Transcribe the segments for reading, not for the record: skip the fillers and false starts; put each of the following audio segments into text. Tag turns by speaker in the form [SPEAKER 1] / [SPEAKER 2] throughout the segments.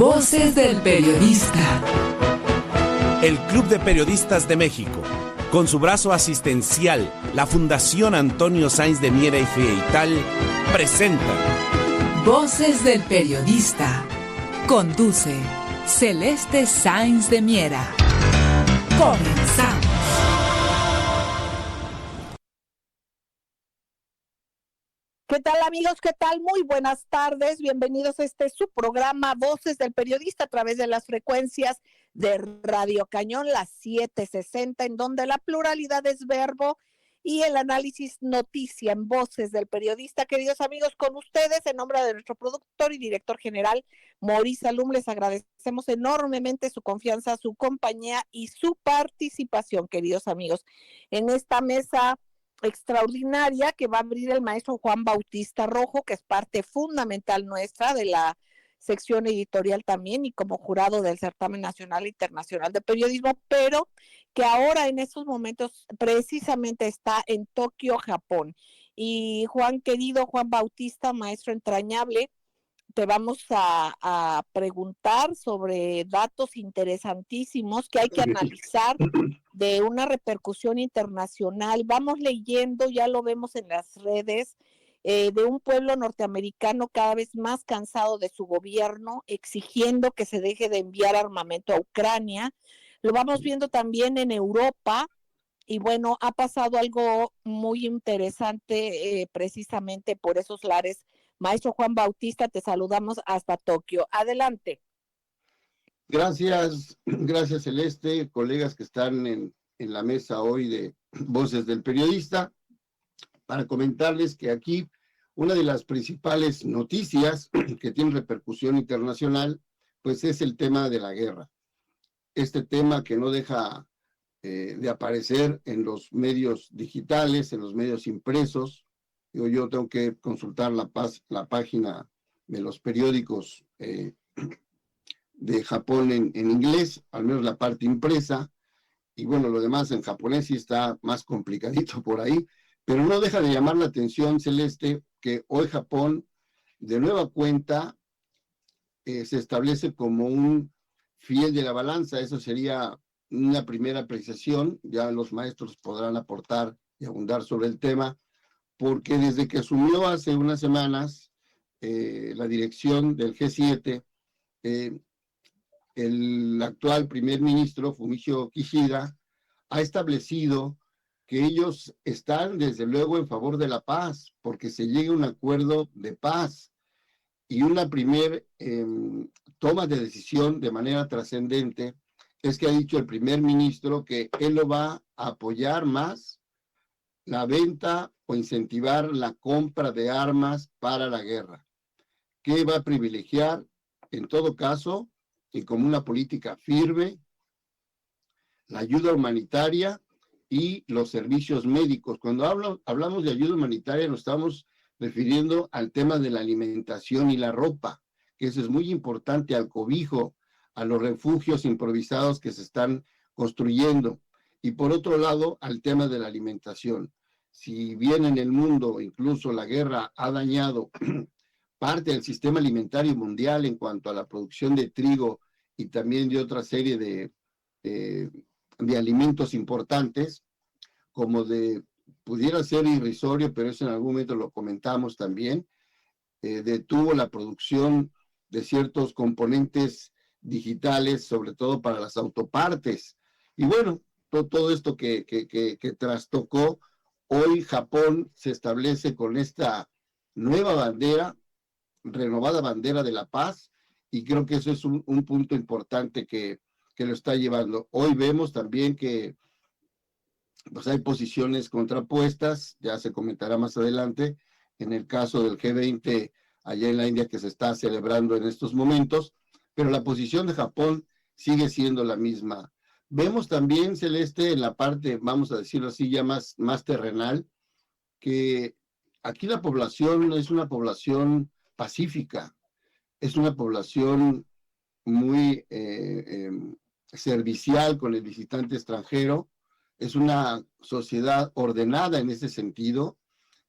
[SPEAKER 1] Voces del Periodista.
[SPEAKER 2] El Club de Periodistas de México, con su brazo asistencial, la Fundación Antonio Sáenz de Miera y Feital, presenta
[SPEAKER 1] Voces del Periodista. Conduce Celeste Sáenz de Miera. Comenzamos.
[SPEAKER 3] ¿Qué tal, amigos? ¿Qué tal? Muy buenas tardes. Bienvenidos a su programa Voces del Periodista a través de las frecuencias de Radio Cañón, las 760, en donde la pluralidad es verbo y el análisis noticia en Voces del Periodista. Queridos amigos, con ustedes, en nombre de nuestro productor y director general, Maurice Alum, les agradecemos enormemente su confianza, su compañía y su participación, queridos amigos, en esta mesa extraordinaria que va a abrir el maestro Juan Bautista Rojo, que es parte fundamental nuestra de la sección editorial también y como jurado del Certamen Nacional e Internacional de Periodismo, pero que ahora en estos momentos precisamente está en Tokio, Japón. Y Juan, querido Juan Bautista, maestro entrañable, te vamos a preguntar sobre datos interesantísimos que hay que analizar de una repercusión internacional. Vamos leyendo, ya lo vemos en las redes, de un pueblo norteamericano cada vez más cansado de su gobierno, exigiendo que se deje de enviar armamento a Ucrania. Lo vamos viendo también en Europa. Y bueno, ha pasado algo muy interesante precisamente por esos lares. Maestro Juan Bautista, te saludamos hasta Tokio. Adelante.
[SPEAKER 4] Gracias Celeste, colegas que están en la mesa hoy de Voces del Periodista, para comentarles que aquí una de las principales noticias que tiene repercusión internacional, pues es el tema de la guerra. Este tema que no deja de aparecer en los medios digitales, en los medios impresos. Yo tengo que consultar la página de los periódicos de Japón en inglés, al menos la parte impresa, y bueno, lo demás en japonés sí está más complicadito por ahí, pero no deja de llamar la atención, Celeste, que hoy Japón, de nueva cuenta, se establece como un fiel de la balanza. Eso sería una primera apreciación, ya los maestros podrán aportar y abundar sobre el tema, porque desde que asumió hace unas semanas la dirección del G7, el actual primer ministro, Fumio Kishida, ha establecido que ellos están desde luego en favor de la paz, porque se llegue a un acuerdo de paz. Y una primer toma de decisión de manera trascendente es que ha dicho el primer ministro que él lo va a apoyar más la venta o incentivar la compra de armas para la guerra, que va a privilegiar en todo caso y como una política firme la ayuda humanitaria y los servicios médicos. Cuando hablamos de ayuda humanitaria nos estamos refiriendo al tema de la alimentación y la ropa, que eso es muy importante, al cobijo, a los refugios improvisados que se están construyendo. Y por otro lado, al tema de la alimentación. Si bien en el mundo incluso la guerra ha dañado parte del sistema alimentario mundial en cuanto a la producción de trigo y también de otra serie de alimentos importantes, como pudiera ser irrisorio, pero eso en algún momento lo comentamos también, detuvo la producción de ciertos componentes digitales, sobre todo para las autopartes. Y bueno, todo esto que trastocó, hoy Japón se establece con esta nueva bandera, renovada bandera de la paz, y creo que eso es un punto importante que lo está llevando. Hoy vemos también que pues hay posiciones contrapuestas, ya se comentará más adelante, en el caso del G20 allá en la India que se está celebrando en estos momentos, pero la posición de Japón sigue siendo la misma. Vemos también, Celeste, en la parte, vamos a decirlo así, ya más terrenal, que aquí la población es una población pacífica, es una población muy servicial con el visitante extranjero, es una sociedad ordenada en ese sentido,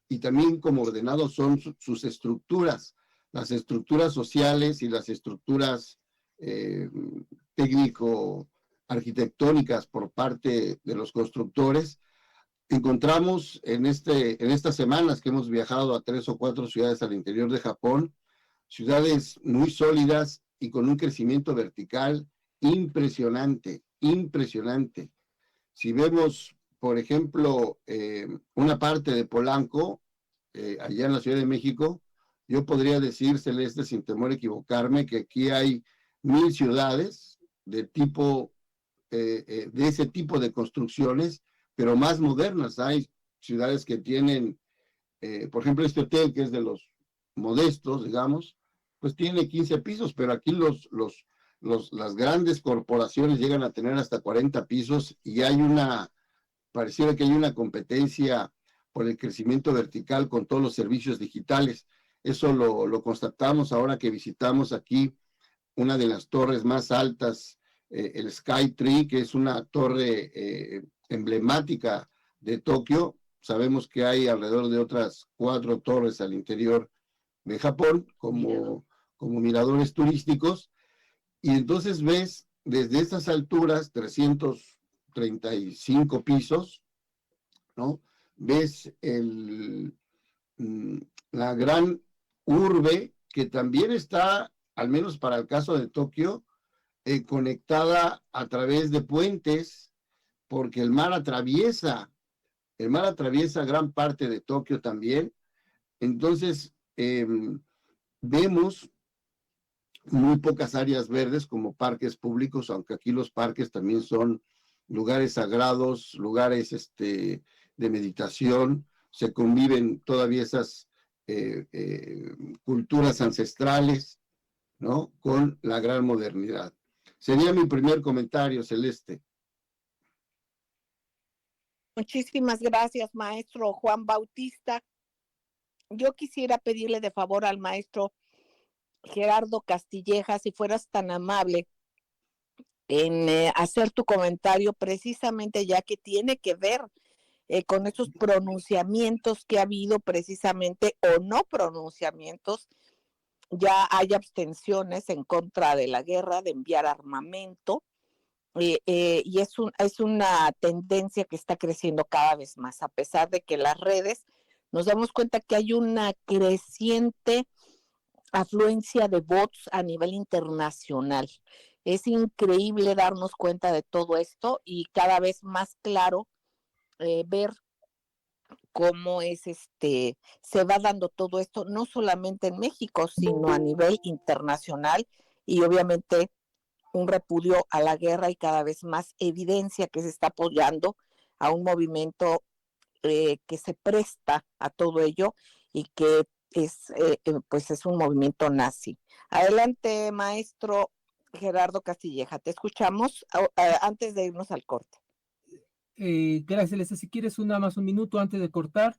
[SPEAKER 4] y también como ordenados son sus estructuras, las estructuras sociales y las estructuras técnico-arquitectónicas por parte de los constructores. Encontramos en estas semanas que hemos viajado a 3 o 4 ciudades al interior de Japón, ciudades muy sólidas y con un crecimiento vertical impresionante, impresionante. Si vemos, por ejemplo, una parte de Polanco, allá en la Ciudad de México, yo podría decir, Celeste, sin temor a equivocarme, que aquí hay 1000 ciudades de ese tipo de construcciones, pero más modernas. Hay ciudades que tienen, por ejemplo, este hotel que es de los modestos, digamos, pues tiene 15 pisos, pero aquí las grandes corporaciones llegan a tener hasta 40 pisos y pareciera que hay una competencia por el crecimiento vertical con todos los servicios digitales. Eso lo constatamos ahora que visitamos aquí una de las torres más altas, el Skytree, que es una torre emblemática de Tokio. Sabemos que hay alrededor de otras 4 torres al interior de Japón como miradores turísticos, y entonces ves desde estas alturas, 335 pisos, ¿no? Ves la gran urbe que también está, al menos para el caso de Tokio, conectada a través de puentes, porque el mar atraviesa gran parte de Tokio también. Entonces, vemos muy pocas áreas verdes como parques públicos, aunque aquí los parques también son lugares sagrados, lugares de meditación. Se conviven todavía esas culturas ancestrales, ¿no?, con la gran modernidad. Sería mi primer comentario, Celeste.
[SPEAKER 3] Muchísimas gracias, maestro Juan Bautista. Yo quisiera pedirle de favor al maestro Gerardo Castilleja, si fueras tan amable en hacer tu comentario, precisamente ya que tiene que ver con esos pronunciamientos que ha habido, precisamente, o no pronunciamientos. Ya hay abstenciones en contra de la guerra, de enviar armamento, y es una tendencia que está creciendo cada vez más, a pesar de que las redes nos damos cuenta que hay una creciente afluencia de bots a nivel internacional. Es increíble darnos cuenta de todo esto y cada vez más claro ver cómo se va dando todo esto, no solamente en México, sino a nivel internacional, y obviamente un repudio a la guerra y cada vez más evidencia que se está apoyando a un movimiento que se presta a todo ello y que pues es un movimiento nazi. Adelante, maestro Gerardo Castilleja, te escuchamos antes de irnos al corte.
[SPEAKER 5] Gracias, Celeste. Si quieres un minuto antes de cortar.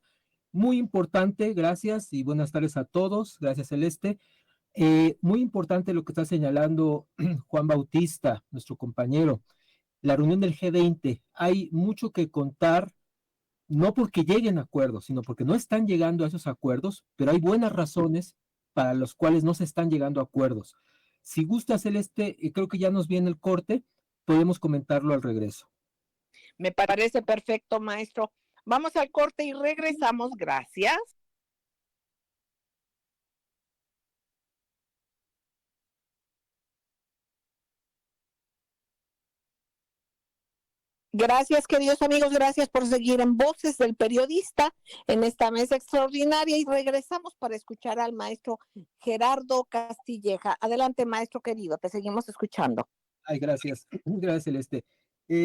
[SPEAKER 5] Muy importante, gracias y buenas tardes a todos. Gracias, Celeste. Muy importante lo que está señalando Juan Bautista, nuestro compañero. La reunión del G20, hay mucho que contar, no porque lleguen a acuerdos, sino porque no están llegando a esos acuerdos, pero hay buenas razones para las cuales no se están llegando a acuerdos. Si gusta, Celeste, creo que ya nos viene el corte, podemos comentarlo al regreso.
[SPEAKER 3] Me parece perfecto, maestro. Vamos al corte y regresamos. Gracias. Gracias, queridos amigos, gracias por seguir en Voces del Periodista en esta mesa extraordinaria, y regresamos para escuchar al maestro Gerardo Castilleja. Adelante, maestro querido, te seguimos escuchando.
[SPEAKER 5] Ay, gracias. Gracias, Celeste.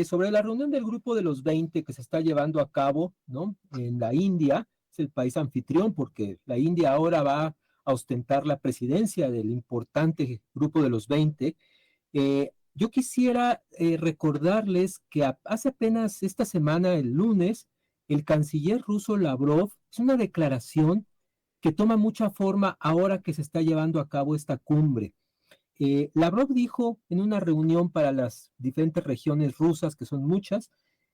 [SPEAKER 5] Sobre la reunión del grupo de los 20 que se está llevando a cabo, ¿no?, en la India, es el país anfitrión, porque la India ahora va a ostentar la presidencia del importante grupo de los 20. Yo quisiera recordarles que hace apenas esta semana, el lunes, el canciller ruso Lavrov hizo una declaración que toma mucha forma ahora que se está llevando a cabo esta cumbre. Lavrov dijo en una reunión para las diferentes regiones rusas, que son muchas,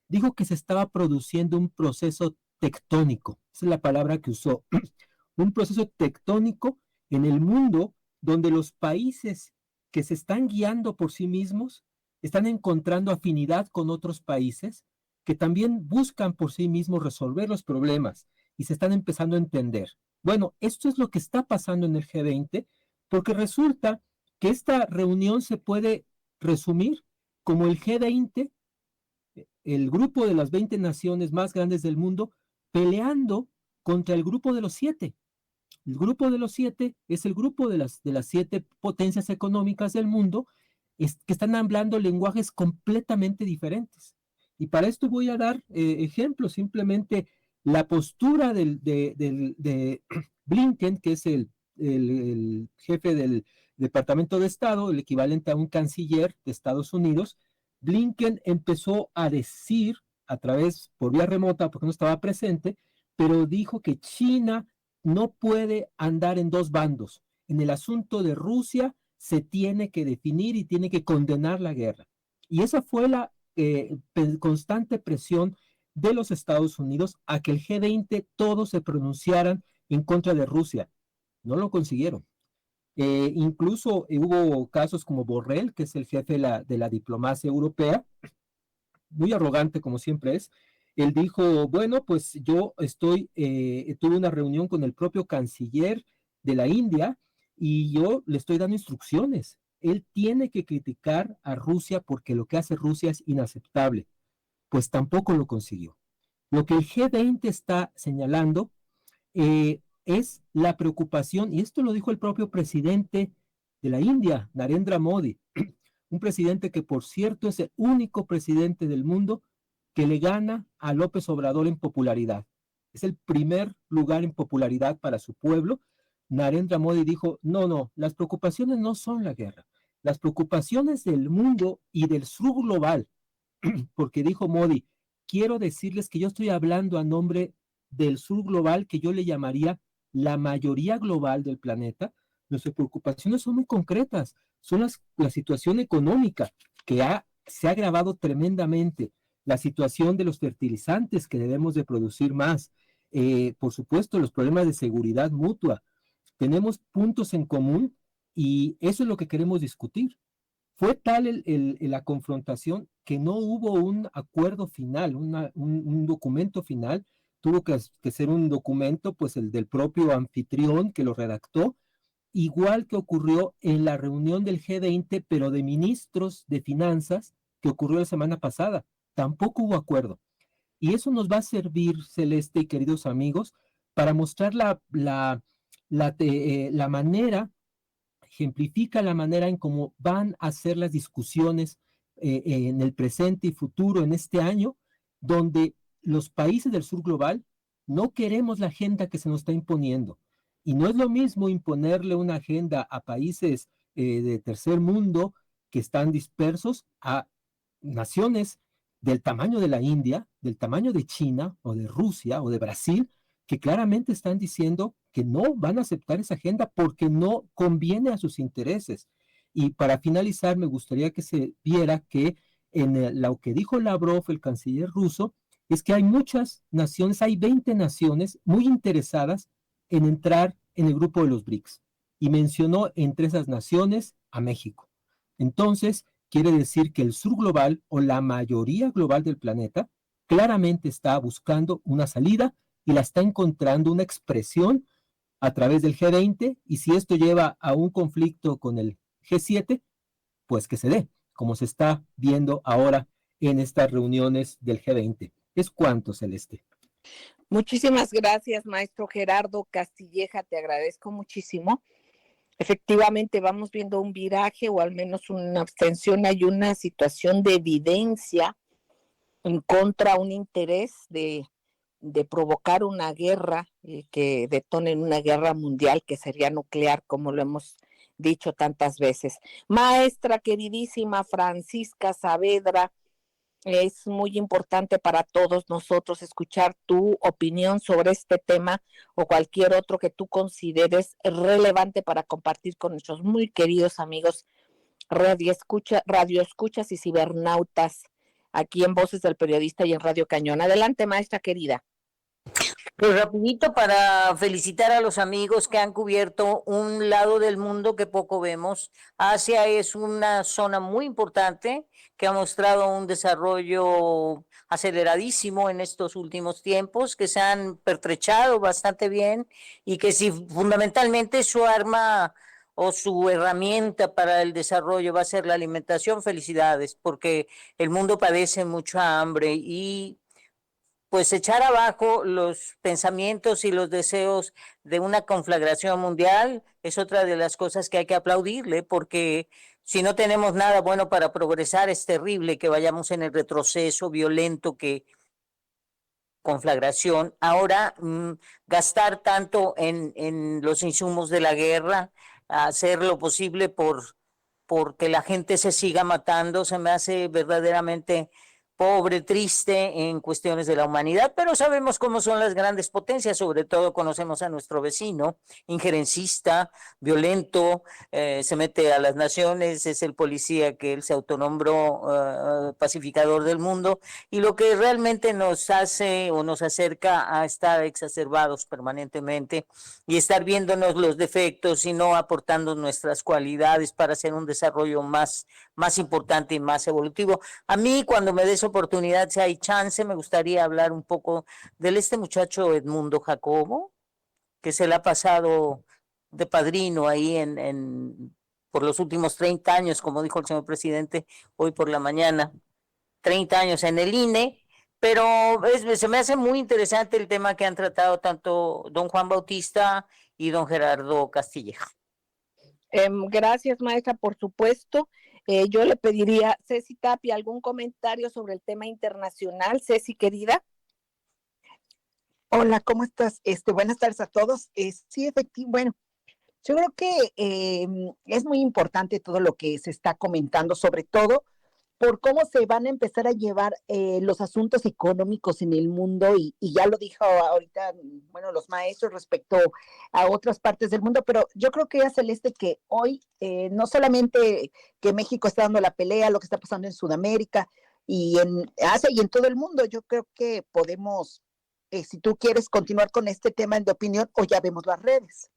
[SPEAKER 5] dijo que se estaba produciendo un proceso tectónico, esa es la palabra que usó, un proceso tectónico en el mundo donde los países que se están guiando por sí mismos, están encontrando afinidad con otros países que también buscan por sí mismos resolver los problemas y se están empezando a entender. Bueno, esto es lo que está pasando en el G20, porque resulta que esta reunión se puede resumir como el G20, el grupo de las 20 naciones más grandes del mundo, peleando contra el grupo de los 7. El grupo de los 7 es el grupo de las 7 potencias económicas del mundo que están hablando lenguajes completamente diferentes. Y para esto voy a dar ejemplos, simplemente la postura de Blinken, que es el jefe del Departamento de Estado, el equivalente a un canciller de Estados Unidos. Blinken empezó a decir a través, por vía remota, porque no estaba presente, pero dijo que China no puede andar en dos bandos. En el asunto de Rusia se tiene que definir y tiene que condenar la guerra. Y esa fue la constante presión de los Estados Unidos a que el G20 todos se pronunciaran en contra de Rusia. No lo consiguieron. Incluso hubo casos como Borrell, que es el jefe de la diplomacia europea, muy arrogante como siempre es. Él dijo, bueno, pues yo tuve una reunión con el propio canciller de la India y yo le estoy dando instrucciones. Él tiene que criticar a Rusia porque lo que hace Rusia es inaceptable. Pues tampoco lo consiguió. Lo que el G20 está señalando es la preocupación, y esto lo dijo el propio presidente de la India, Narendra Modi, un presidente que, por cierto, es el único presidente del mundo que le gana a López Obrador en popularidad. Es el primer lugar en popularidad para su pueblo. Narendra Modi dijo, no, las preocupaciones no son la guerra, las preocupaciones del mundo y del sur global, porque dijo Modi, quiero decirles que yo estoy hablando a nombre del sur global, que yo le llamaría la mayoría global del planeta. Nuestras preocupaciones son muy concretas, son la situación económica que se ha agravado tremendamente, la situación de los fertilizantes que debemos de producir más, por supuesto los problemas de seguridad mutua. Tenemos puntos en común y eso es lo que queremos discutir. Fue tal la confrontación que no hubo un acuerdo final, un documento final. Tuvo que ser un documento, pues el del propio anfitrión que lo redactó, igual que ocurrió en la reunión del G20, pero de ministros de finanzas, que ocurrió la semana pasada. Tampoco hubo acuerdo. Y eso nos va a servir, Celeste y queridos amigos, para mostrar la manera, ejemplifica la manera en cómo van a ser las discusiones en el presente y futuro, en este año, donde los países del sur global no queremos la agenda que se nos está imponiendo. Y no es lo mismo imponerle una agenda a países de tercer mundo que están dispersos a naciones del tamaño de la India, del tamaño de China o de Rusia o de Brasil, que claramente están diciendo que no van a aceptar esa agenda porque no conviene a sus intereses. Y para finalizar, me gustaría que se viera que en lo que dijo Lavrov, el canciller ruso, es que hay muchas naciones, hay 20 naciones muy interesadas en entrar en el grupo de los BRICS. Y mencionó entre esas naciones a México. Entonces, quiere decir que el sur global o la mayoría global del planeta claramente está buscando una salida y la está encontrando una expresión a través del G20, y si esto lleva a un conflicto con el G7, pues que se dé, como se está viendo ahora en estas reuniones del G20. ¿Es cuánto, Celeste?
[SPEAKER 3] Muchísimas gracias, maestro Gerardo Castilleja, te agradezco muchísimo. Efectivamente, vamos viendo un viraje o al menos una abstención, hay una situación de evidencia en contra, un interés de provocar una guerra que detone en una guerra mundial que sería nuclear, como lo hemos dicho tantas veces. Maestra queridísima Francisca Saavedra, es muy importante para todos nosotros escuchar tu opinión sobre este tema o cualquier otro que tú consideres relevante para compartir con nuestros muy queridos amigos radioescuchas y cibernautas aquí en Voces del Periodista y en Radio Cañón. Adelante, maestra querida.
[SPEAKER 6] Pues rapidito para felicitar a los amigos que han cubierto un lado del mundo que poco vemos. Asia es una zona muy importante que ha mostrado un desarrollo aceleradísimo en estos últimos tiempos, que se han pertrechado bastante bien y que si fundamentalmente su arma o su herramienta para el desarrollo va a ser la alimentación, felicidades, porque el mundo padece mucha hambre y pues echar abajo los pensamientos y los deseos de una conflagración mundial es otra de las cosas que hay que aplaudirle, porque si no tenemos nada bueno para progresar, es terrible que vayamos en el retroceso violento que conflagración. Ahora, gastar tanto en los insumos de la guerra, hacer lo posible porque la gente se siga matando, se me hace verdaderamente pobre, triste en cuestiones de la humanidad, pero sabemos cómo son las grandes potencias, sobre todo conocemos a nuestro vecino, injerencista, violento, se mete a las naciones, es el policía que él se autonombró pacificador del mundo, y lo que realmente nos hace o nos acerca a estar exacerbados permanentemente y estar viéndonos los defectos y no aportando nuestras cualidades para hacer un desarrollo más importante y más evolutivo. A mí, cuando me des oportunidad, si hay chance, me gustaría hablar un poco de este muchacho Edmundo Jacobo, que se le ha pasado de padrino ahí por los últimos 30 años, como dijo el señor presidente hoy por la mañana, 30 años en el INE, pero se me hace muy interesante el tema que han tratado tanto don Juan Bautista y don Gerardo Castilleja.
[SPEAKER 3] Gracias, maestra, por supuesto. Yo le pediría, Ceci Tapia, algún comentario sobre el tema internacional. Ceci, querida.
[SPEAKER 7] Hola, ¿cómo estás? Buenas tardes a todos. Sí, efectivamente, bueno, yo creo que es muy importante todo lo que se está comentando, sobre todo por cómo se van a empezar a llevar los asuntos económicos en el mundo y ya lo dijo ahorita, bueno, los maestros respecto a otras partes del mundo, pero yo creo que Celeste, que hoy no solamente que México está dando la pelea, lo que está pasando en Sudamérica y en Asia y en todo el mundo, yo creo que podemos, si tú quieres continuar con este tema de opinión, o ya vemos las redes.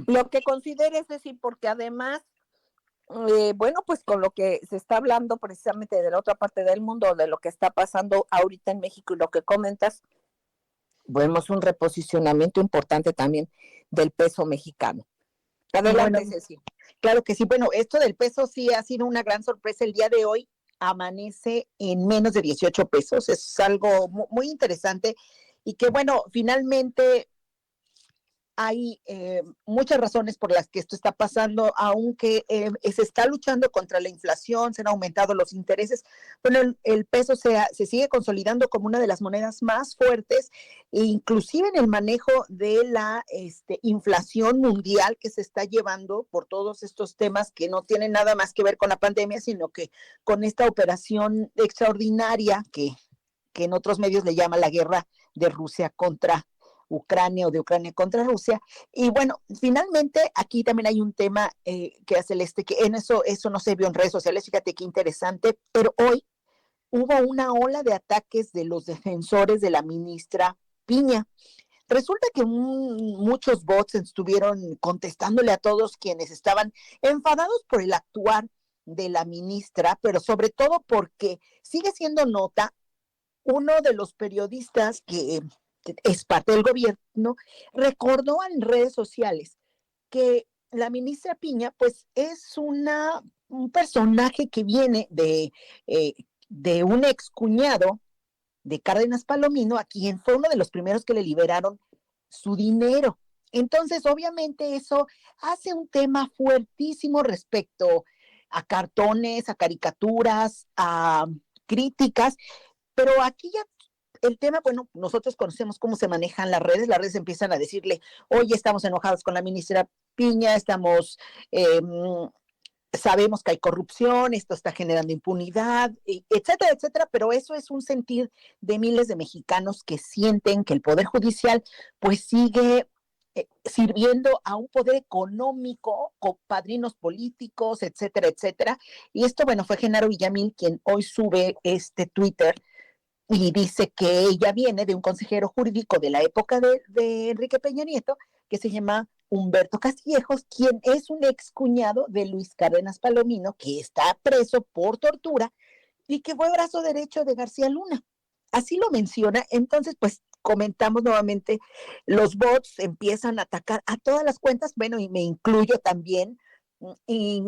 [SPEAKER 3] Lo que consideres decir, porque además bueno, pues con lo que se está hablando precisamente de la otra parte del mundo, de lo que está pasando ahorita en México y lo que comentas, vemos un reposicionamiento importante también del peso mexicano. Adelante,
[SPEAKER 7] Bueno,
[SPEAKER 3] Ceci.
[SPEAKER 7] claro que sí. Bueno, esto del peso sí ha sido una gran sorpresa. El día de hoy amanece en menos de 18 pesos. Es algo muy interesante y que, bueno, finalmente hay muchas razones por las que esto está pasando, aunque se está luchando contra la inflación, se han aumentado los intereses. Bueno, el peso se sigue consolidando como una de las monedas más fuertes, e inclusive en el manejo de la inflación mundial que se está llevando por todos estos temas que no tienen nada más que ver con la pandemia, sino que con esta operación extraordinaria que en otros medios le llama la guerra de Rusia contra Ucrania o de Ucrania contra Rusia. Y bueno, finalmente aquí también hay un tema que hace que en eso no se vio en redes sociales, fíjate qué interesante, pero hoy hubo una ola de ataques de los defensores de la ministra Piña. Resulta que muchos bots estuvieron contestándole a todos quienes estaban enfadados por el actuar de la ministra, pero sobre todo porque sigue siendo nota uno de los periodistas que es parte del gobierno, recordó en redes sociales que la ministra Piña, pues es un personaje que viene de un excuñado de Cárdenas Palomino, a quien fue uno de los primeros que le liberaron su dinero. Entonces, obviamente, eso hace un tema fuertísimo respecto a cartones, a caricaturas, a críticas, pero aquí ya el tema, bueno, nosotros conocemos cómo se manejan las redes empiezan a decirle, oye, estamos enojados con la ministra Piña, sabemos que hay corrupción, esto está generando impunidad, etcétera, etcétera, pero eso es un sentir de miles de mexicanos que sienten que el Poder Judicial pues sigue sirviendo a un poder económico con padrinos políticos, etcétera, etcétera. Y esto, bueno, fue Genaro Villamil quien hoy sube este Twitter y dice que ella viene de un consejero jurídico de la época de Enrique Peña Nieto, que se llama Humberto Castillejos, quien es un excuñado de Luis Cárdenas Palomino, que está preso por tortura y que fue brazo derecho de García Luna. Así lo menciona. Entonces, pues comentamos nuevamente, los bots empiezan a atacar a todas las cuentas, bueno, y me incluyo también, y,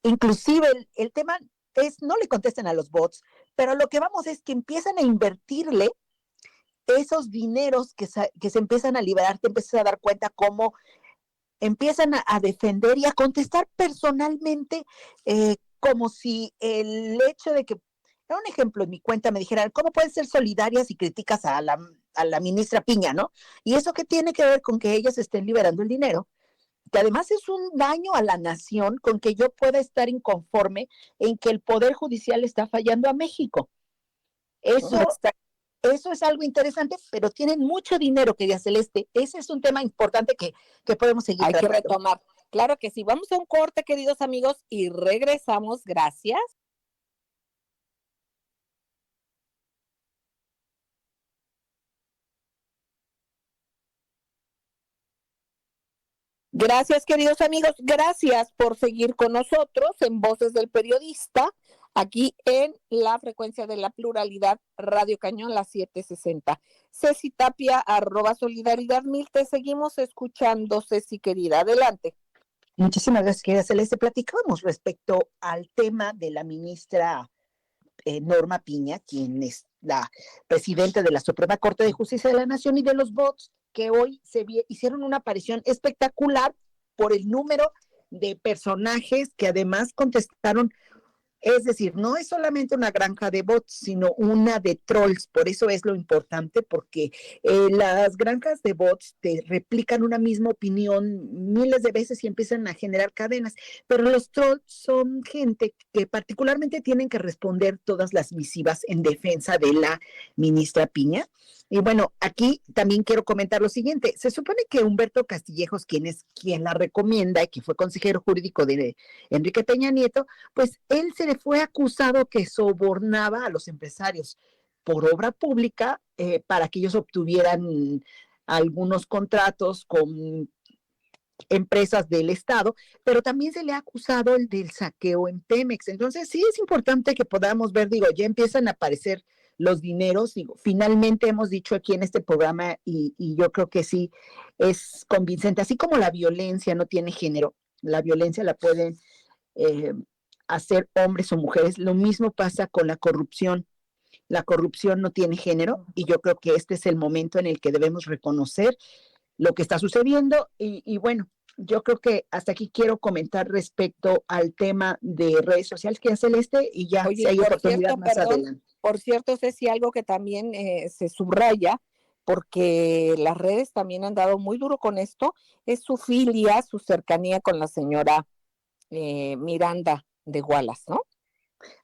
[SPEAKER 7] inclusive el tema es, no le contesten a los bots, pero lo que vamos es que empiezan a invertirle esos dineros que se empiezan a liberar, te empiezas a dar cuenta cómo empiezan a defender y a contestar personalmente, como si el hecho de que, era un ejemplo, en mi cuenta me dijeran, ¿cómo puedes ser solidaria si criticas a la ministra Piña, ¿no? Y eso qué tiene que ver con que ellas estén liberando el dinero, que además es un daño a la nación con que yo pueda estar inconforme en que el Poder Judicial está fallando a México. Eso es algo interesante, pero tienen mucho dinero, querida Celeste. Ese es un tema importante que podemos seguir
[SPEAKER 3] Hay que
[SPEAKER 7] tratando.
[SPEAKER 3] retomar. Claro que sí. Vamos a un corte, queridos amigos, y regresamos. Gracias. Gracias, queridos amigos. Gracias por seguir con nosotros en Voces del Periodista, aquí en la frecuencia de la pluralidad, Radio Cañón, la 760. Ceci Tapia, @Solidaridad1000. Te seguimos escuchando, Ceci, querida. Adelante.
[SPEAKER 7] Muchísimas gracias, querida Celeste. Platicábamos respecto al tema de la ministra Norma Piña, quien es la presidenta de la Suprema Corte de Justicia de la Nación, y de los bots que hoy hicieron una aparición espectacular por el número de personajes que además contestaron. Es decir, no es solamente una granja de bots, sino una de trolls. Por eso es lo importante, porque las granjas de bots te replican una misma opinión miles de veces y empiezan a generar cadenas. Pero los trolls son gente que particularmente tienen que responder todas las misivas en defensa de la ministra Piña. Y bueno, aquí también quiero comentar lo siguiente. Se supone que Humberto Castillejos, quien la recomienda y que fue consejero jurídico de Enrique Peña Nieto, pues él se le fue acusado que sobornaba a los empresarios por obra pública para que ellos obtuvieran algunos contratos con empresas del Estado, pero también se le ha acusado el del saqueo en Pemex. Entonces, sí es importante que podamos ver, digo, ya empiezan a aparecer los dineros, digo, finalmente hemos dicho aquí en este programa, y yo creo que sí es convincente, así como la violencia no tiene género, la violencia la pueden hacer hombres o mujeres, lo mismo pasa con la corrupción. La corrupción no tiene género, y yo creo que este es el momento en el que debemos reconocer lo que está sucediendo, y bueno, yo creo que hasta aquí quiero comentar respecto al tema de redes sociales, que es Celeste, y ya
[SPEAKER 3] Oye,
[SPEAKER 7] si hay
[SPEAKER 3] por
[SPEAKER 7] oportunidad
[SPEAKER 3] cierto,
[SPEAKER 7] más
[SPEAKER 3] perdón,
[SPEAKER 7] adelante.
[SPEAKER 3] por cierto, Ceci, algo que también se subraya, porque las redes también han dado muy duro con esto, es su filia, su cercanía con la señora Miranda de Wallace, ¿no?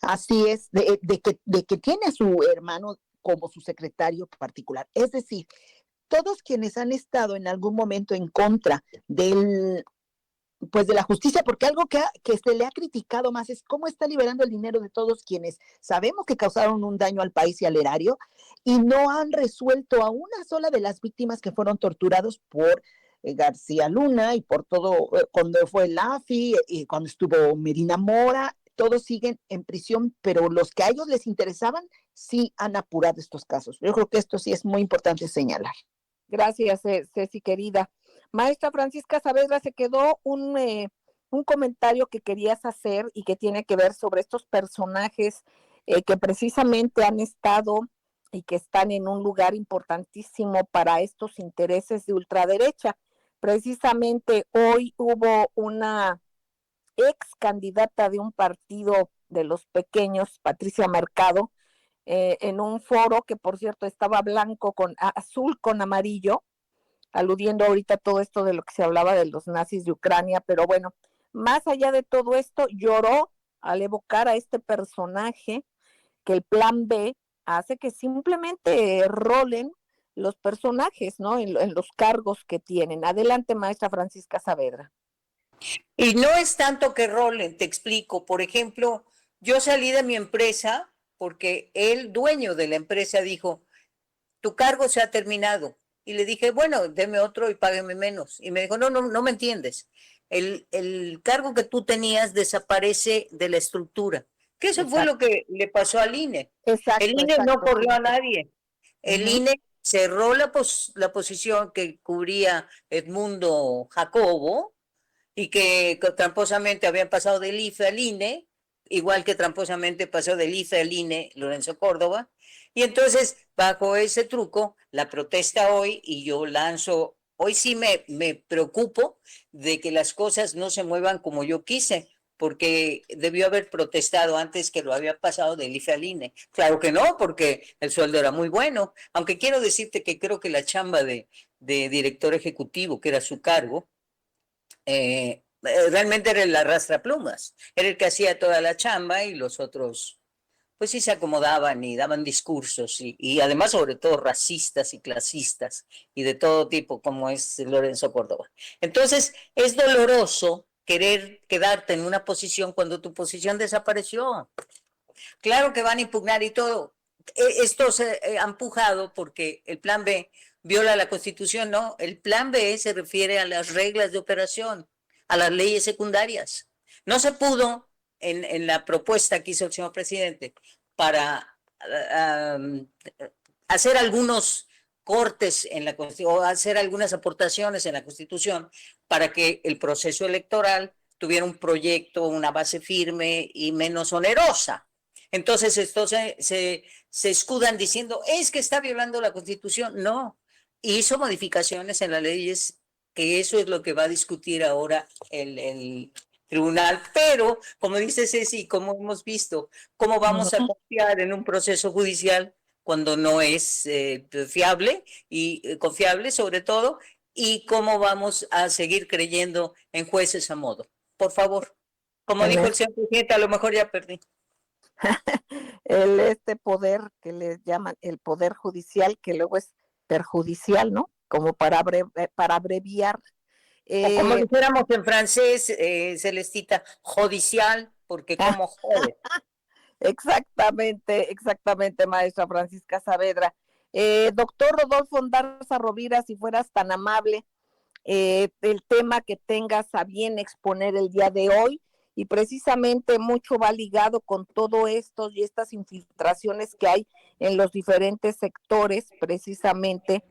[SPEAKER 7] Así es, de que tiene a su hermano como su secretario particular. Es decir, todos quienes han estado en algún momento en contra pues de la justicia, porque algo que se le ha criticado más es cómo está liberando el dinero de todos quienes sabemos que causaron un daño al país y al erario, y no han resuelto a una sola de las víctimas que fueron torturados por García Luna y por todo, cuando fue el AFI y cuando estuvo Medina Mora. Todos siguen en prisión, pero los que a ellos les interesaban sí han apurado estos casos. Yo creo que esto sí es muy importante señalar.
[SPEAKER 3] Gracias, Ceci, querida. Maestra Francisca Saavedra, se quedó un comentario que querías hacer y que tiene que ver sobre estos personajes que precisamente han estado y que están en un lugar importantísimo para estos intereses de ultraderecha. Precisamente hoy hubo una ex candidata de un partido de los pequeños, Patricia Mercado, en un foro que, por cierto, estaba blanco con azul con amarillo, aludiendo ahorita a todo esto de lo que se hablaba de los nazis de Ucrania, pero bueno, más allá de todo esto, lloró al evocar a este personaje que el plan B hace que simplemente rolen los personajes, ¿no? En los cargos que tienen. Adelante, maestra Francisca Saavedra.
[SPEAKER 6] Y no es tanto que rolen, te explico. Por ejemplo, yo salí de mi empresa porque el dueño de la empresa dijo, tu cargo se ha terminado. Y le dije, bueno, deme otro y págueme menos. Y me dijo, no me entiendes. El cargo que tú tenías desaparece de la estructura. Que eso fue lo que le pasó al INE.
[SPEAKER 3] Exacto,
[SPEAKER 6] El INE no
[SPEAKER 3] exacto.
[SPEAKER 6] corrió a nadie. El
[SPEAKER 3] Ujú.
[SPEAKER 6] INE cerró la posición que cubría Edmundo Jacobo y que tramposamente habían pasado del IFE al INE, igual que tramposamente pasó del IFE al INE Lorenzo Córdoba. Y entonces, bajo ese truco, la protesta hoy, y yo lanzo, hoy sí me preocupo de que las cosas no se muevan como yo quise, porque debió haber protestado antes que lo había pasado del IFE al INE. Claro que no, porque el sueldo era muy bueno, aunque quiero decirte que creo que la chamba de director ejecutivo, que era su cargo, realmente era el arrastraplumas, era el que hacía toda la chamba y los otros, pues sí se acomodaban y daban discursos y además sobre todo racistas y clasistas y de todo tipo como es Lorenzo Córdoba. Entonces es doloroso querer quedarte en una posición cuando tu posición desapareció. Claro que van a impugnar y todo. Esto se ha empujado porque el plan B viola la Constitución, no. El plan B se refiere a las reglas de operación, a las leyes secundarias. No se pudo en la propuesta que hizo el señor presidente para hacer algunos cortes en la Constitución o hacer algunas aportaciones en la Constitución para que el proceso electoral tuviera un proyecto, una base firme y menos onerosa. Entonces, esto se escudan diciendo, es que está violando la Constitución. No, hizo modificaciones en las leyes, que eso es lo que va a discutir ahora el tribunal. Pero, como dice Ceci, como hemos visto, ¿cómo vamos a confiar en un proceso judicial cuando no es fiable y confiable sobre todo? ¿Y cómo vamos a seguir creyendo en jueces a modo? Por favor, como dijo el señor presidente, a lo mejor ya perdí.
[SPEAKER 3] Este poder que le llaman el poder judicial, que luego es perjudicial, ¿no? Como para abreviar.
[SPEAKER 6] O como dijéramos en francés, Celestita, judicial, porque como jode.
[SPEAKER 3] Exactamente, maestra Francisca Saavedra. Doctor Rodolfo Ondarza Rovira, si fueras tan amable, el tema que tengas a bien exponer el día de hoy, y precisamente mucho va ligado con todo esto y estas infiltraciones que hay en los diferentes sectores, precisamente,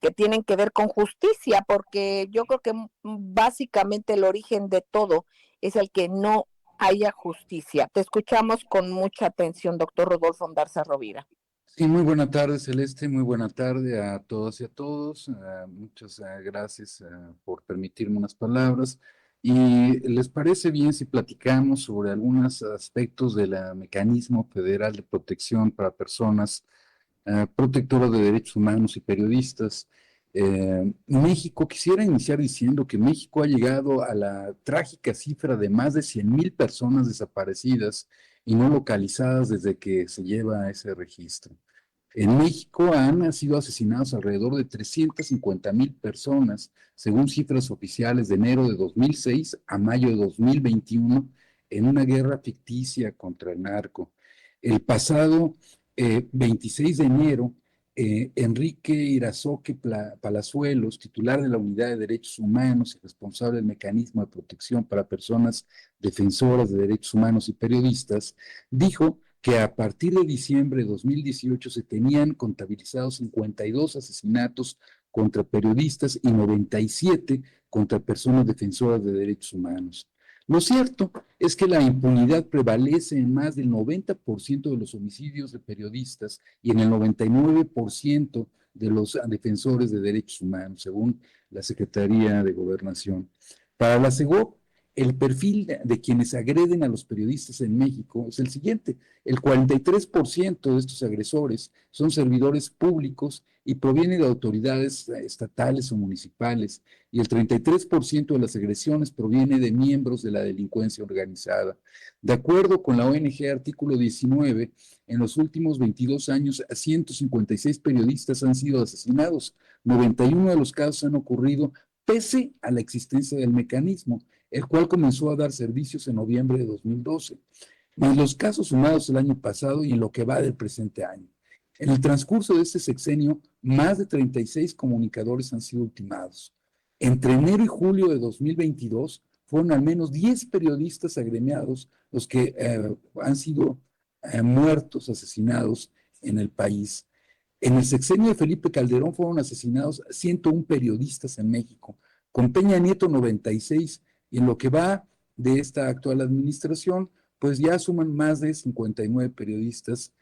[SPEAKER 3] que tienen que ver con justicia, porque yo creo que básicamente el origen de todo es el que no haya justicia. Te escuchamos con mucha atención, doctor Rodolfo Ondarza Rovira.
[SPEAKER 8] Sí, muy buena tarde, Celeste, muy buena tarde a todas y a todos. Muchas gracias por permitirme unas palabras. ¿Y les parece bien si platicamos sobre algunos aspectos del Mecanismo Federal de Protección para Personas protectoras de derechos humanos y periodistas? México, quisiera iniciar diciendo que México ha llegado a la trágica cifra de más de 100,000 personas desaparecidas y no localizadas desde que se lleva ese registro. En México han sido asesinados alrededor de 350,000 personas, según cifras oficiales de enero de 2006 a mayo de 2021, en una guerra ficticia contra el narco. El pasado 26 de enero, Enrique Irazoque Palazuelos, titular de la Unidad de Derechos Humanos y responsable del Mecanismo de Protección para Personas Defensoras de Derechos Humanos y Periodistas, dijo que a partir de diciembre de 2018 se tenían contabilizados 52 asesinatos contra periodistas y 97 contra personas defensoras de derechos humanos. Lo cierto es que la impunidad prevalece en más del 90% de los homicidios de periodistas y en el 99% de los defensores de derechos humanos, según la Secretaría de Gobernación. Para la SEGOV, el perfil de quienes agreden a los periodistas en México es el siguiente: el 43% de estos agresores son servidores públicos y provienen de autoridades estatales o municipales, y el 33% de las agresiones proviene de miembros de la delincuencia organizada. De acuerdo con la ONG Artículo 19, en los últimos 22 años, 156 periodistas han sido asesinados. 91 de los casos han ocurrido pese a la existencia del mecanismo, el cual comenzó a dar servicios en noviembre de 2012. más los casos sumados el año pasado y en lo que va del presente año. En el transcurso de este sexenio, más de 36 comunicadores han sido ultimados. Entre enero y julio de 2022, fueron al menos 10 periodistas agremiados los que han sido muertos, asesinados en el país. En el sexenio de Felipe Calderón fueron asesinados 101 periodistas en México, con Peña Nieto 96, y en lo que va de esta actual administración, pues ya suman más de 59 periodistas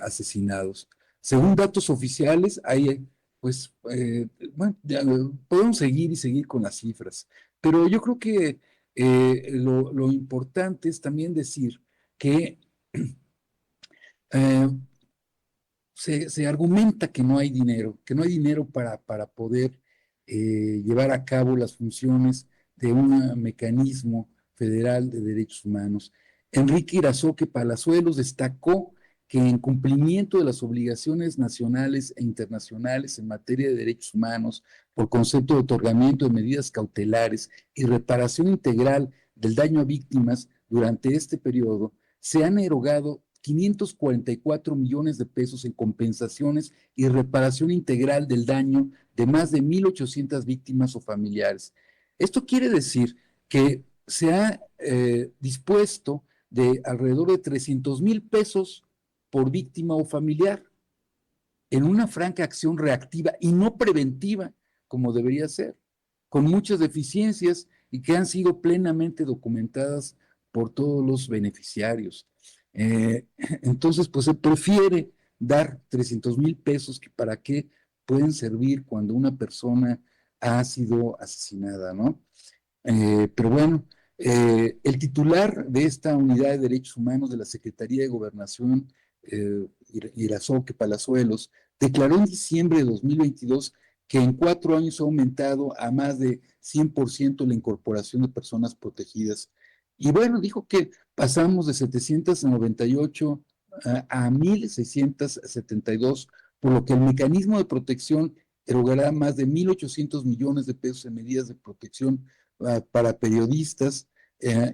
[SPEAKER 8] asesinados. Según datos oficiales, hay, pues, bueno, ya, podemos seguir y seguir con las cifras, pero yo creo que lo importante es también decir que se argumenta que no hay dinero para poder llevar a cabo las funciones de un mecanismo federal de derechos humanos. Enrique Irazoque Palazuelos destacó que en cumplimiento de las obligaciones nacionales e internacionales en materia de derechos humanos, por concepto de otorgamiento de medidas cautelares y reparación integral del daño a víctimas durante este periodo, se han erogado 544 millones de pesos en compensaciones y reparación integral del daño de más de 1,800 víctimas o familiares. Esto quiere decir que se ha dispuesto de alrededor de 300,000 pesos por víctima o familiar en una franca acción reactiva y no preventiva, como debería ser, con muchas deficiencias y que han sido plenamente documentadas por todos los beneficiarios. Entonces, pues se prefiere dar 300,000 pesos que para qué pueden servir cuando una persona ha sido asesinada, ¿no? Pero bueno, el titular de esta unidad de derechos humanos de la Secretaría de Gobernación, Irazoque Palazuelos, declaró en diciembre de 2022 que en 4 años ha aumentado a más de 100% la incorporación de personas protegidas. Y bueno, dijo que pasamos de 798 a 1,672, por lo que el mecanismo de protección erogará más de 1,800 millones de pesos en medidas de protección para periodistas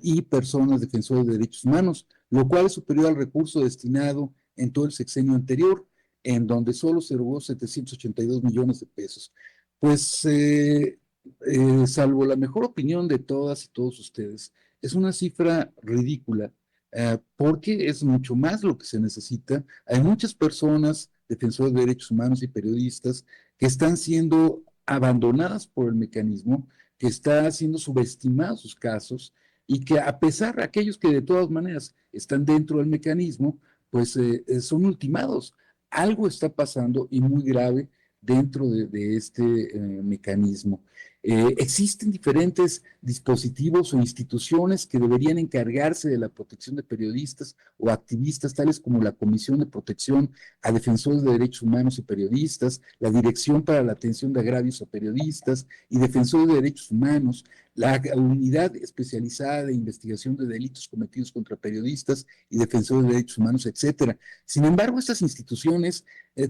[SPEAKER 8] y personas defensoras de derechos humanos, lo cual es superior al recurso destinado en todo el sexenio anterior, en donde solo se erogó 782 millones de pesos. Pues, salvo la mejor opinión de todas y todos ustedes, es una cifra ridícula, porque es mucho más lo que se necesita. Hay muchas personas, defensoras de derechos humanos y periodistas, que están siendo abandonadas por el mecanismo, que está siendo subestimados sus casos, y que a pesar de aquellos que de todas maneras están dentro del mecanismo, pues son ultimados. Algo está pasando y muy grave dentro de este mecanismo. Existen diferentes dispositivos o instituciones que deberían encargarse de la protección de periodistas o activistas, tales como la Comisión de Protección a Defensores de Derechos Humanos y Periodistas, la Dirección para la Atención de Agravios a Periodistas y Defensores de Derechos Humanos, la Unidad Especializada de Investigación de Delitos Cometidos contra Periodistas y Defensores de Derechos Humanos, etcétera. Sin embargo, estas instituciones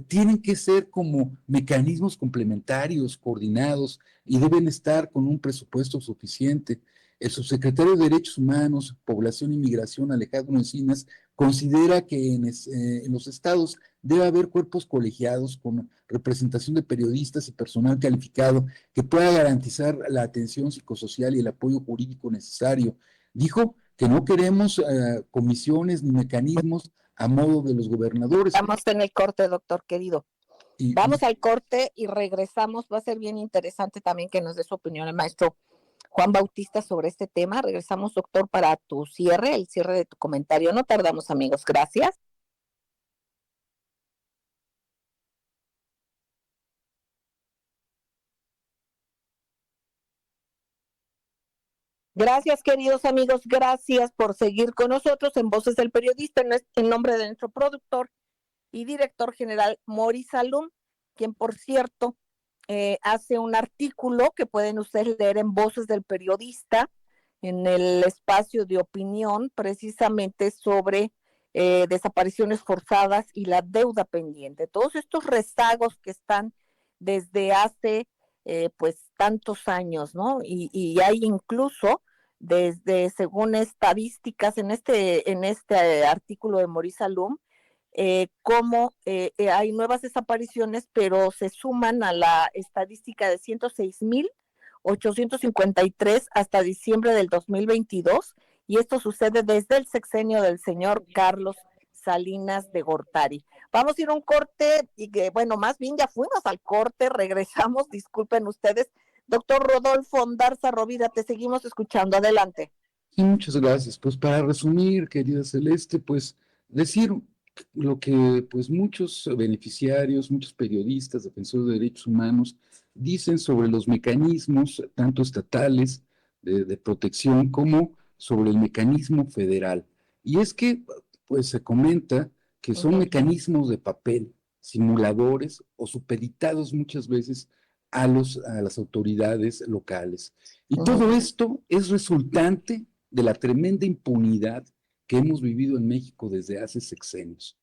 [SPEAKER 8] tienen que ser como mecanismos complementarios, coordinados, y deben estar con un presupuesto suficiente. El subsecretario de Derechos Humanos, Población y Migración, Alejandro Encinas, considera que en los estados debe haber cuerpos colegiados con representación de periodistas y personal calificado que pueda garantizar la atención psicosocial y el apoyo jurídico necesario. Dijo que no queremos comisiones ni mecanismos a modo de los gobernadores.
[SPEAKER 3] Estamos en el corte, doctor querido. Vamos al corte y regresamos. Va a ser bien interesante también que nos dé su opinión el maestro Juan Bautista sobre este tema. Regresamos, doctor, para tu cierre, el cierre de tu comentario. No tardamos, amigos. Gracias. Gracias, queridos amigos. Gracias por seguir con nosotros en Voces del Periodista, en nombre de nuestro productor y director general, Mori Salum, quien, por cierto, hace un artículo que pueden ustedes leer en Voces del Periodista, en el espacio de opinión, precisamente sobre desapariciones forzadas y la deuda pendiente. Todos estos rezagos que están desde hace, pues, tantos años, ¿no? Y hay incluso desde, según estadísticas, en este artículo de Maurice Allum, cómo hay nuevas desapariciones, pero se suman a la estadística de 106,853 hasta diciembre del 2022, y esto sucede desde el sexenio del señor Carlos Salinas de Gortari. Vamos a ir a un corte y que, bueno, más bien ya fuimos al corte, regresamos, disculpen ustedes. Doctor Rodolfo Ondarza Rovira, te seguimos escuchando, adelante.
[SPEAKER 8] Sí, muchas gracias. Pues para resumir, querida Celeste, pues decir lo que pues muchos beneficiarios, muchos periodistas, defensores de derechos humanos dicen sobre los mecanismos tanto estatales de protección como sobre el mecanismo federal. Y es que pues se comenta que son mecanismos de papel, simuladores o supeditados muchas veces a las autoridades locales. Y todo esto es resultante de la tremenda impunidad que hemos vivido en México desde hace sexenios.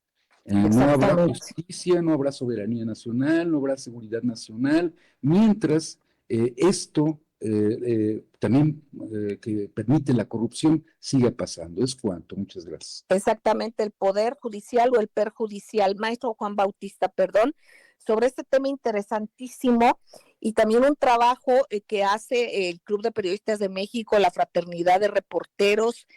[SPEAKER 8] No habrá justicia, no habrá soberanía nacional, no habrá seguridad nacional, mientras esto también que permite la corrupción siga pasando. Es cuanto. Muchas gracias.
[SPEAKER 3] Exactamente, el poder judicial o el perjudicial. Maestro Juan Bautista, perdón, sobre este tema interesantísimo y también un trabajo que hace el Club de Periodistas de México, la Fraternidad de Reporteros,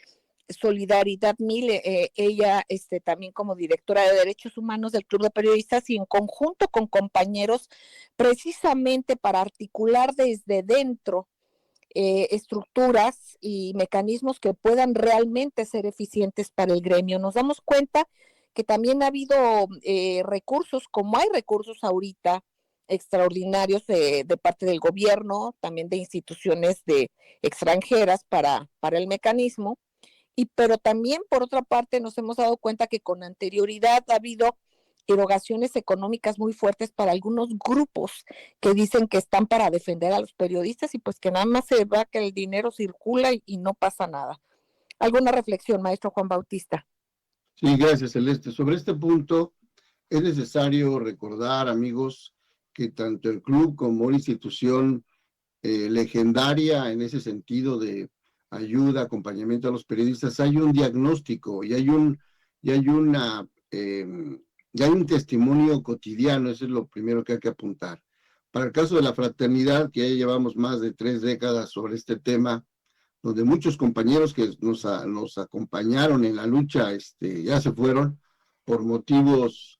[SPEAKER 3] Solidaridad 1000, ella también como directora de Derechos Humanos del Club de Periodistas, y en conjunto con compañeros, precisamente para articular desde dentro estructuras y mecanismos que puedan realmente ser eficientes para el gremio. Nos damos cuenta que también ha habido recursos, como hay recursos ahorita extraordinarios de parte del gobierno, también de instituciones extranjeras para el mecanismo, pero también por otra parte nos hemos dado cuenta que con anterioridad ha habido erogaciones económicas muy fuertes para algunos grupos que dicen que están para defender a los periodistas, y pues que nada más se va que el dinero circula y no pasa nada. ¿Alguna reflexión, maestro Juan Bautista?
[SPEAKER 4] Sí, gracias, Celeste. Sobre este punto es necesario recordar, amigos, que tanto el club como una institución legendaria en ese sentido de ayuda, acompañamiento a los periodistas, hay un diagnóstico y hay un testimonio cotidiano. Eso es lo primero que hay que apuntar. Para el caso de la fraternidad, que ya llevamos más de 3 décadas sobre este tema, donde muchos compañeros que nos acompañaron en la lucha ya se fueron por motivos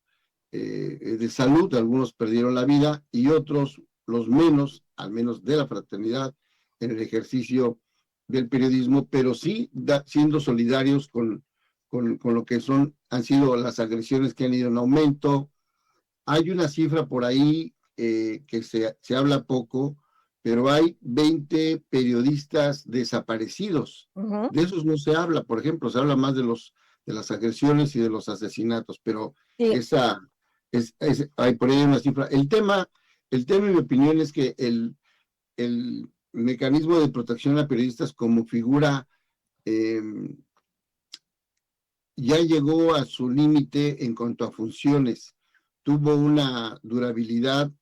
[SPEAKER 4] de salud, algunos perdieron la vida y otros, los menos, al menos de la fraternidad, en el ejercicio del periodismo, pero sí siendo solidarios con lo que han sido las agresiones que han ido en aumento. Hay una cifra por ahí que se habla poco, pero hay 20 periodistas desaparecidos. De esos no se habla, por ejemplo, se habla más de las agresiones y de los asesinatos, pero sí. Hay por ahí una cifra. El tema, en mi opinión, es que el mecanismo de protección a periodistas como figura ya llegó a su límite en cuanto a funciones. Tuvo una durabilidad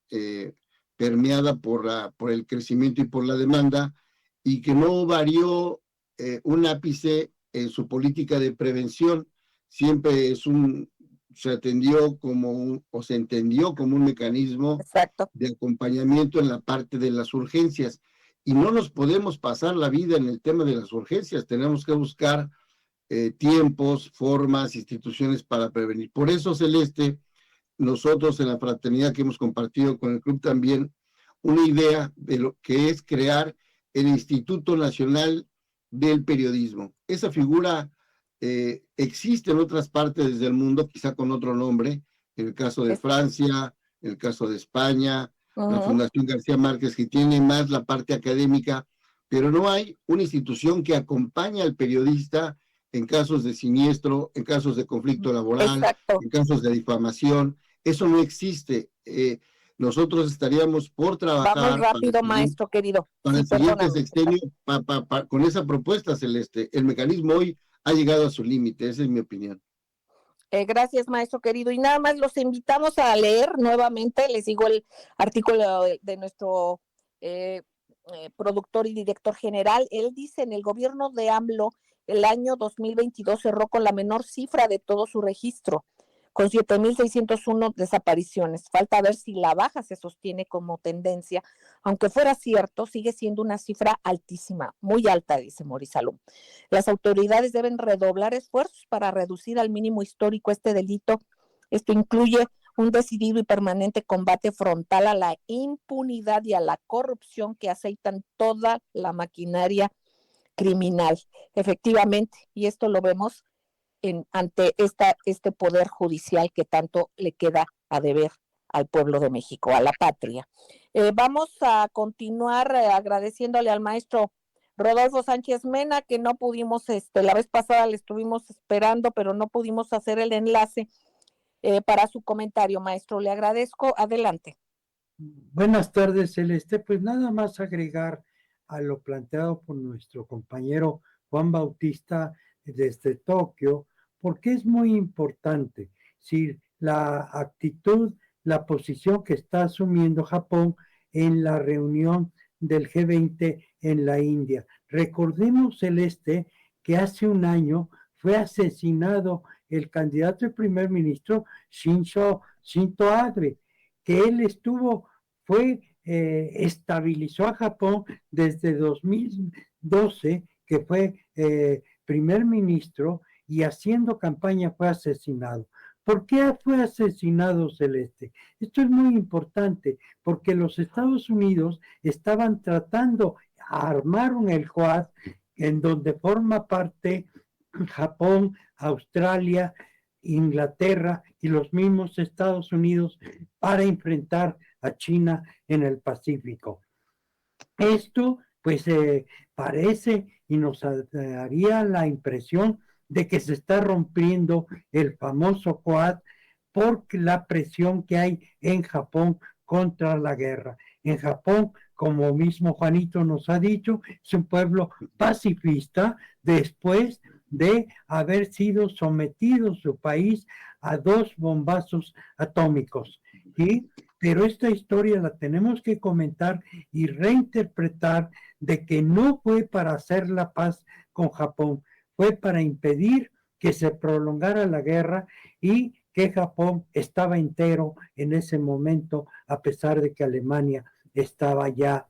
[SPEAKER 4] permeada por el crecimiento y por la demanda, y que no varió un ápice en su política de prevención. Siempre se entendió como un mecanismo
[SPEAKER 3] Exacto.
[SPEAKER 4] de acompañamiento en la parte de las urgencias. Y no nos podemos pasar la vida en el tema de las urgencias. Tenemos que buscar tiempos, formas, instituciones para prevenir. Por eso, Celeste, nosotros en la fraternidad que hemos compartido con el club también, una idea de lo que es crear el Instituto Nacional del Periodismo. Esa figura existe en otras partes del mundo, quizá con otro nombre, en el caso de Francia, en el caso de España, la Fundación García Márquez, que tiene más la parte académica, pero no hay una institución que acompañe al periodista en casos de siniestro, en casos de conflicto laboral, en casos de difamación. Eso no existe. Nosotros estaríamos por trabajar.
[SPEAKER 3] Vamos rápido, maestro querido.
[SPEAKER 4] Para el siguiente sexenio, con esa propuesta, Celeste. El mecanismo hoy ha llegado a su límite, esa es mi opinión.
[SPEAKER 3] Gracias, maestro querido. Y nada más los invitamos a leer nuevamente, les digo el artículo de nuestro productor y director general. Él dice, en el gobierno de AMLO, el año 2022 cerró con la menor cifra de todo su registro, con 7,601 desapariciones. Falta ver si la baja se sostiene como tendencia. Aunque fuera cierto, sigue siendo una cifra altísima, muy alta, dice Morizalum. Las autoridades deben redoblar esfuerzos para reducir al mínimo histórico este delito. Esto incluye un decidido y permanente combate frontal a la impunidad y a la corrupción que aceitan toda la maquinaria criminal. Efectivamente, y esto lo vemos ante este poder judicial que tanto le queda a deber al pueblo de México, a la patria. Vamos a continuar agradeciéndole al maestro Rodolfo Sánchez Mena, que no pudimos, la vez pasada le estuvimos esperando, pero no pudimos hacer el enlace para su comentario, maestro. Le agradezco. Adelante.
[SPEAKER 9] Buenas tardes, Celeste. Pues nada más agregar a lo planteado por nuestro compañero Juan Bautista desde Tokio, porque es muy importante, si la actitud, la posición que está asumiendo Japón en la reunión del G20 en la India. Recordemos, Celeste, que hace un año fue asesinado el candidato de primer ministro Shinzo Abe, que él estabilizó a Japón desde 2012, que fue primer ministro, y haciendo campaña fue asesinado. ¿Por qué fue asesinado, Celeste? Esto es muy importante, porque los Estados Unidos estaban tratando, armaron el Quad, en donde forma parte Japón, Australia, Inglaterra y los mismos Estados Unidos, para enfrentar a China en el Pacífico. Esto pues parece y nos daría la impresión de que se está rompiendo el famoso Quad por la presión que hay en Japón contra la guerra. En Japón, como mismo Juanito nos ha dicho, es un pueblo pacifista después de haber sido sometido su país a 2 bombazos atómicos. ¿Sí? Pero esta historia la tenemos que comentar y reinterpretar, de que no fue para hacer la paz con Japón, fue para impedir que se prolongara la guerra, y que Japón estaba entero en ese momento, a pesar de que Alemania estaba ya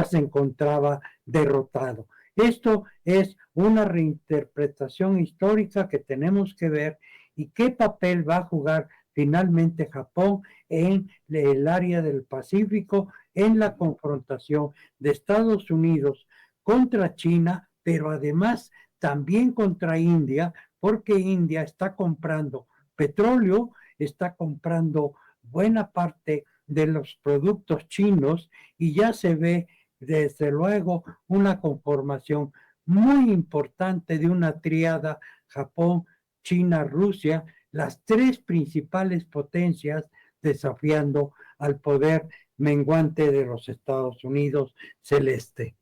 [SPEAKER 9] se encontraba derrotado. Esto es una reinterpretación histórica que tenemos que ver, y qué papel va a jugar finalmente Japón en el área del Pacífico, en la confrontación de Estados Unidos contra China, pero además también contra India, porque India está comprando petróleo, está comprando buena parte de los productos chinos, y ya se ve desde luego una conformación muy importante de una tríada: Japón, China, Rusia, las 3 principales potencias desafiando al poder menguante de los Estados Unidos, Celeste.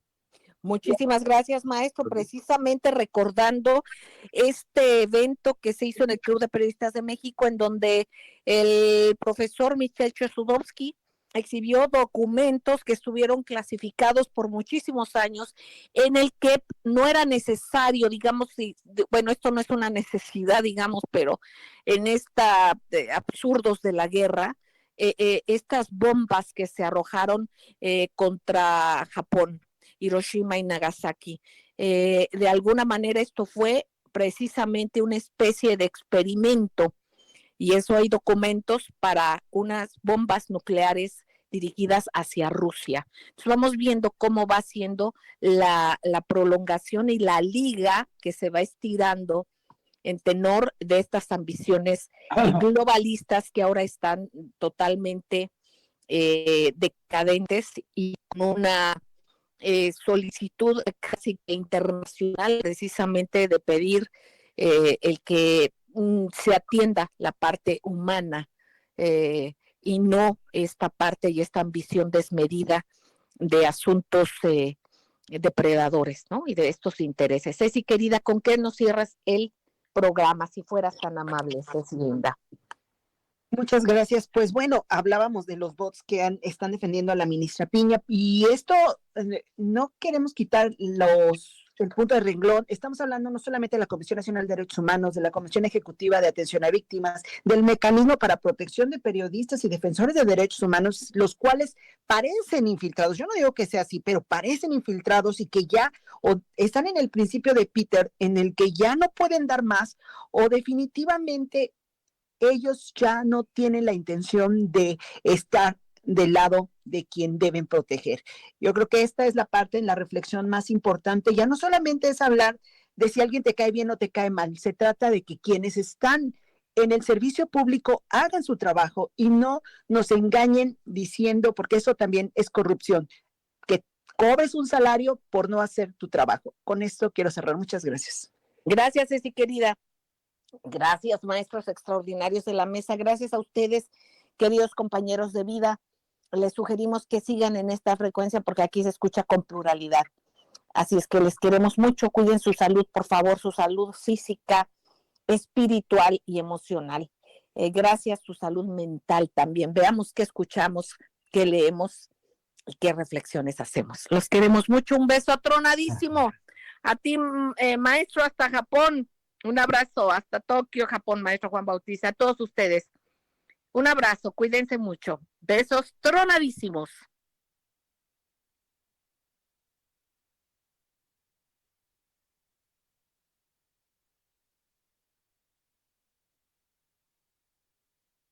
[SPEAKER 3] Muchísimas gracias, maestro. Precisamente recordando este evento que se hizo en el Club de Periodistas de México, en donde el profesor Michel Chossudovsky exhibió documentos que estuvieron clasificados por muchísimos años, en el que no era necesario, digamos, bueno, esto no es una necesidad, digamos, pero en absurdos de la guerra, estas bombas que se arrojaron contra Japón, Hiroshima y Nagasaki. De alguna manera esto fue precisamente una especie de experimento, y eso hay documentos para unas bombas nucleares dirigidas hacia Rusia. Entonces vamos viendo cómo va siendo la prolongación y la liga que se va estirando en tenor de estas ambiciones globalistas que ahora están totalmente decadentes, y con una solicitud casi internacional, precisamente de pedir el que se atienda la parte humana, y no esta parte y esta ambición desmedida de asuntos depredadores, ¿no? Y de estos intereses. Ceci, querida, ¿con qué nos cierras el programa, si fueras tan amable, Ceci linda?
[SPEAKER 7] Muchas gracias. Pues bueno, hablábamos de los bots que están defendiendo a la ministra Piña y esto no queremos quitar el punto de renglón. Estamos hablando no solamente de la Comisión Nacional de Derechos Humanos, de la Comisión Ejecutiva de Atención a Víctimas, del Mecanismo para Protección de Periodistas y Defensores de Derechos Humanos, los cuales parecen infiltrados. Yo no digo que sea así, pero parecen infiltrados y que ya o están en el principio de Peter, en el que ya no pueden dar más o definitivamente ellos ya no tienen la intención de estar del lado de quien deben proteger. Yo creo que esta es la parte en la reflexión más importante. Ya no solamente es hablar de si alguien te cae bien o te cae mal, se trata de que quienes están en el servicio público hagan su trabajo y no nos engañen diciendo, porque eso también es corrupción, que cobres un salario por no hacer tu trabajo. Con esto quiero cerrar. Muchas gracias.
[SPEAKER 3] Gracias, Ceci, querida. Gracias, maestros extraordinarios de la mesa. Gracias a ustedes, queridos compañeros de vida. Les sugerimos que sigan en esta frecuencia porque aquí se escucha con pluralidad. Así es que les queremos mucho. Cuiden su salud, por favor, su salud física, espiritual y emocional. Gracias, su salud mental también. Veamos qué escuchamos, qué leemos y qué reflexiones hacemos. Los queremos mucho. Un beso tronadísimo. A ti, maestro, hasta Japón. Un abrazo hasta Tokio, Japón, maestro Juan Bautista, a todos ustedes. Un abrazo, cuídense mucho. Besos tronadísimos.